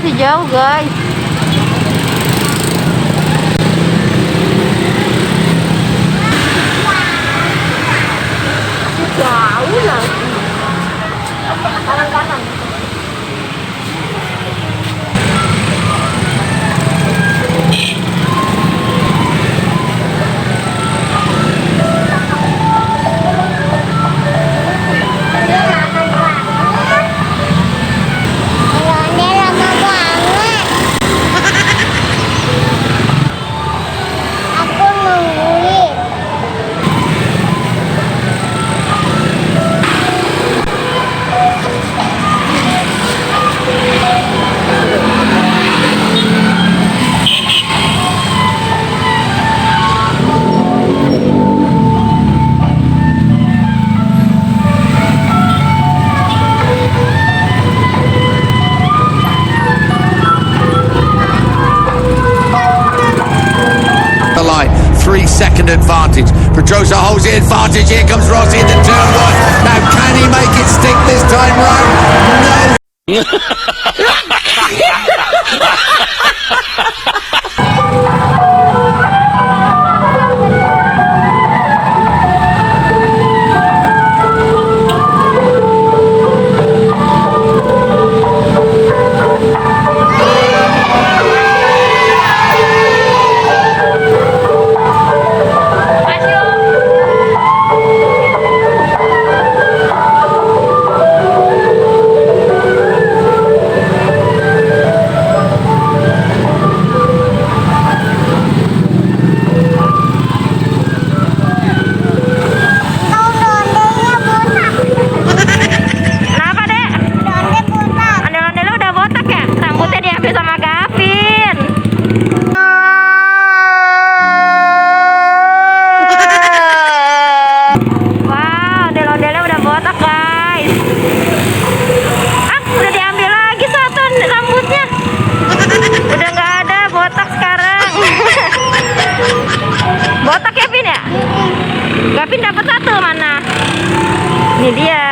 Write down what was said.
masih jauh guys. Jauh lagi. Kanan-kanan. The line, 3-second advantage. Pedrosa holds the advantage. Here comes Rossi in the turn one. Now, can he make it stick this time round? No. Botak ya Pin ya? Gavin dapat satu mana? Ini dia.